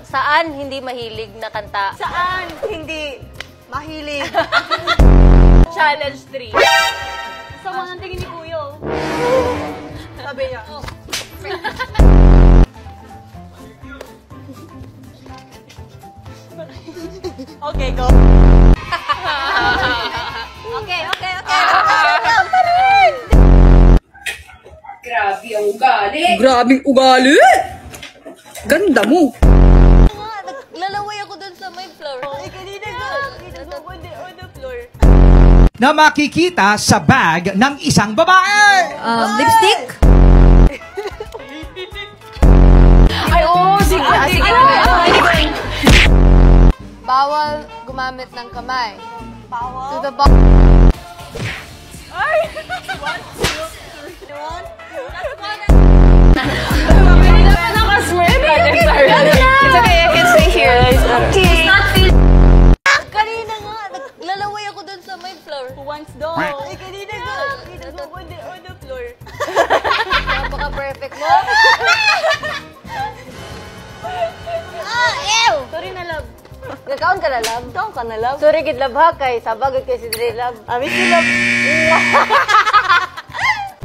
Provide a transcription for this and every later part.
Saan hindi mahilig na kanta? Saan hindi mahilig? Challenge 3. Sa mga tingin ni Kuya. Sabi niya. Okay, go. Okay. Grabe ang ugali. Grabing ugali! Ganda mo! Lalaway ako dun sa may floor. Ay, kanina go. On the floor. Na makikita sa bag ng isang babae. Lipstick? Ay, oo, sige. Bawal gumamit ng kamay. Bawal. To the box. Ay! 1, 2, 3, 1. It's okay, I can stay here. Okay. Kanina nga, lalaway ako dun sa may floor. Who wants dog? Ay, kanina go. On the floor. Napaka-perfect mo. Ew! Sorry na, love. Nagkaon ka na, love? Ikaw ka na, love. Sorry, gid love ha, kay sabagod kay si Dre, love. Miss you, love.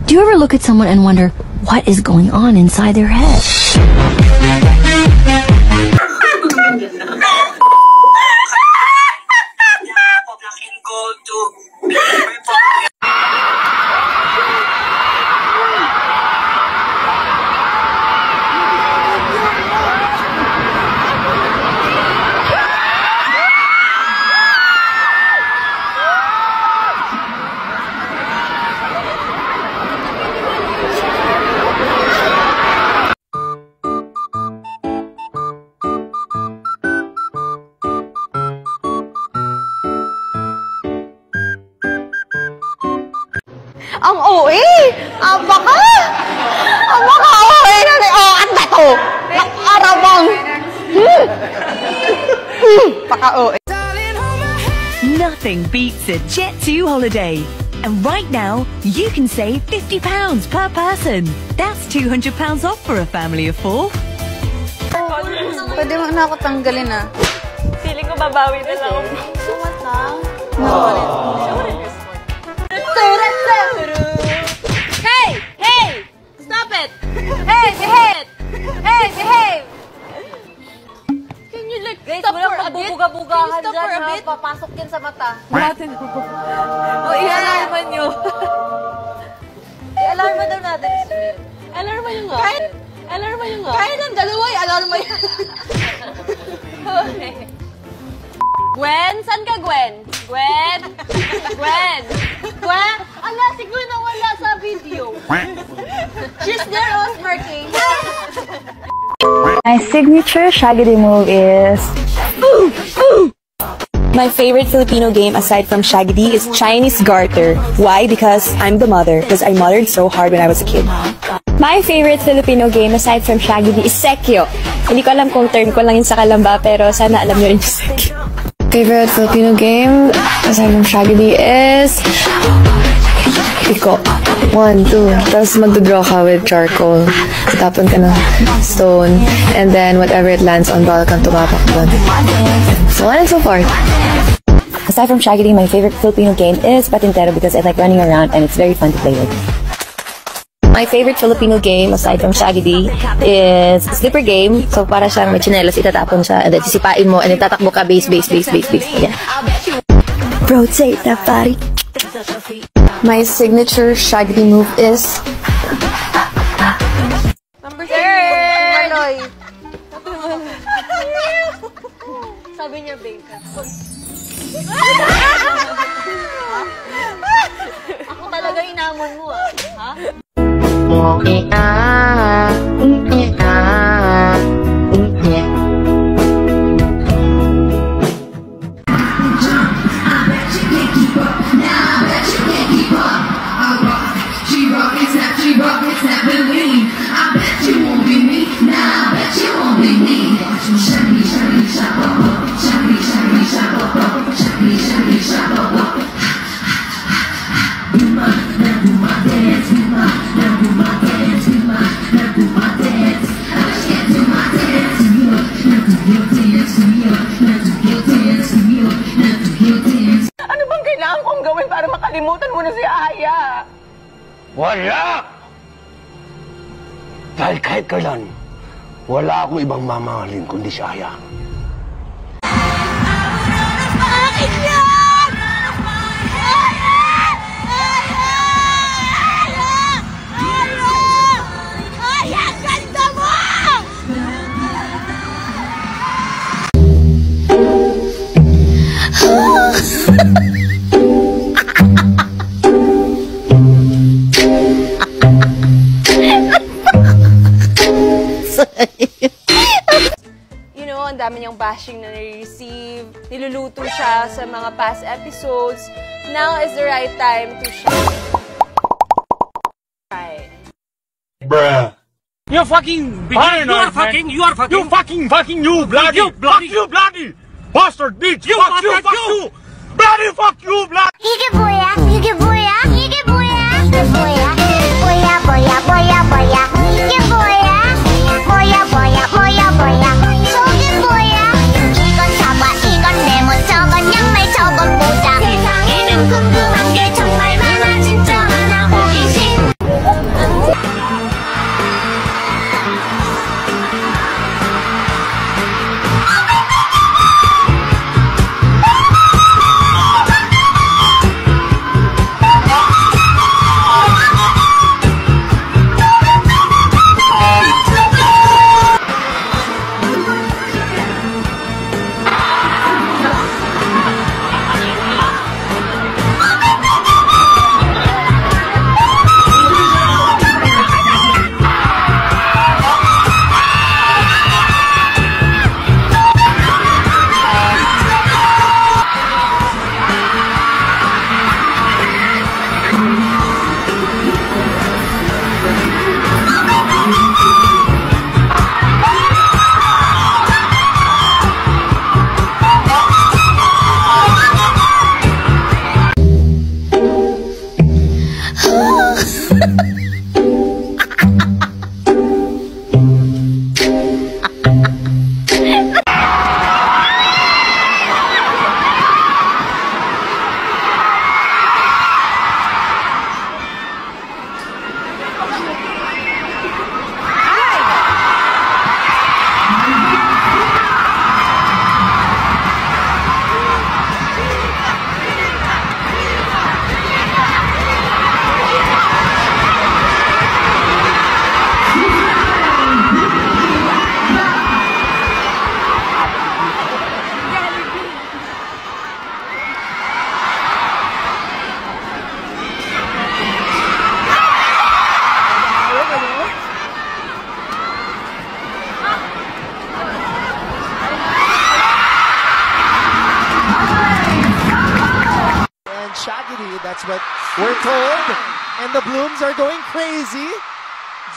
Do you ever look at someone and wonder what is going on inside their head? Ang OA! Ang baka OA na ni ang dato! Arabang! Paka OA. Nothing beats a Jet2 holiday. And right now, you can save £50 per person. That's £200 off for a family of 4. Pwede mo na ako tanggalin, ah. Feeling ko babawi na lang. Sumat lang. Hey! Stop it! Hey, behave! Can you like Guys, stop walang for a bit? pagbubuga-bugahan Can you stop dyan, for a ha? bit? Papasok yan sa mata. Natin. I-alarman nyo. I-alarma daw natin. Alarman nyo nga. Alarman nyo nga. Kaya ng dalawa, alarma yan. Gwen? San ka, Gwen? Gwen? Ala, siguro nawala sa video. She's there, all smirking. My signature Shaggy move is... My favorite Filipino game aside from Shaggy is Chinese Garter. Why? Because I'm the mother. Because I mothered so hard when I was a kid. My favorite Filipino game aside from Shaggy is Sekyo. Hindi ko alam kung term ko lang yun sa Kalamba, pero sana alam nyo rin yung Sekyo. Favorite Filipino game aside from Shaggy is... Piko. 1, 2. Tapos magdodraw ka with charcoal. Tapon ka ng stone. And then whatever it lands on, bawal kang tumapak doon. So on and so forth. Aside from Shaggy, my favorite Filipino game is Patintero because I like running around and it's very fun to play with. My favorite Filipino game aside from Shaggy is slipper game. So para siyang may chinelas, itatapon siya and then sisipain mo and then tatakbo ka base. Yeah. Rotate that body. My signature Shaggy move is... Number 3. Maloy. Sabi niya, Bengka. Ako talaga inamon mo, ah. Ha? Wala! Dahil kahit kailan, wala akong ibang mamahalin kundi si Aya. Akin yan! Aya, ganda mo! You know, ang dami niyang bashing na nare-receive. Niluluto siya sa mga past episodes. Now is the right time to shine. Bruh. You fucking beginner, you are fucking, you fucking, you bloody, fuck you bloody, bastard bitch, you fuck you, bloody fuck you, bloody. 이게 뭐야? 이게 뭐야? 이게 뭐야? 이게 뭐야? 뭐야? 이게 뭐야? 뭐야? 저게 뭐야? 이건 사과, 이건 레몬, 저건 양말, 저건 모자. 세상에는 궁금한 게 정말 많아. 진짜 하나 호기심. That's what we're told. And the blooms are going crazy.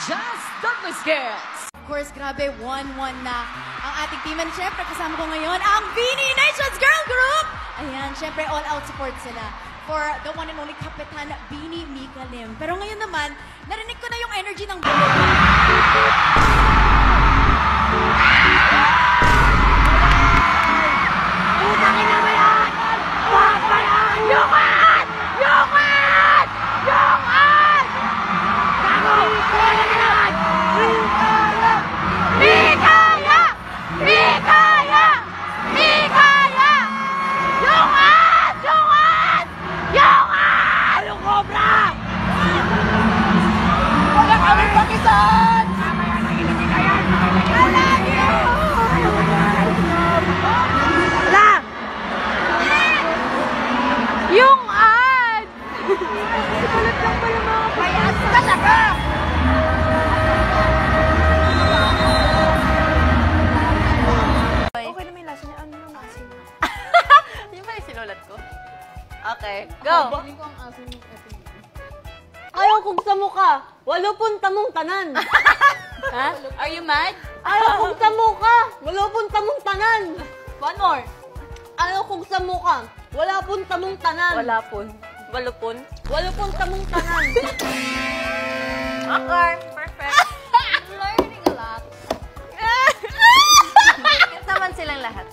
Just Douglas Girls. Of course, grabe, 1-1 na ang ating team. And syempre, kasama ko ngayon ang Beanie Nations Girl Group. Ayan, syempre, all-out support sila for the one and only Kapitan Beanie Mika Lim. Pero ngayon naman, narinig ko na yung energy ng bulo. Utangin na ba yan? Papayan! Yukat! Yukat! Yukat! Gago! Kaya na yan! Mikaya! Mikaya! Mikaya! Yukat! Yukat! Yukat! Yung cobra! Wala kami pakisan! Mamaya na inamikayan! I love you! Wala! Yung ad! Kulit lang pala mga payas talaga! Okay na may lasa niya. Ano yung asin? Yung ba yung sinulat ko? Okay, go! Ayaw kong sa mukha. Walo punta mong tanan. Ha? Are you mad? Ayaw kong sa mukha. Walo punta mong tanan. One more. Ayaw kong sa mukha. Wala punta mong tanan. Wala pun. Walupon. Walo punta mong tanan. Okay, perfect. Learning a lot. Naman silang lahat.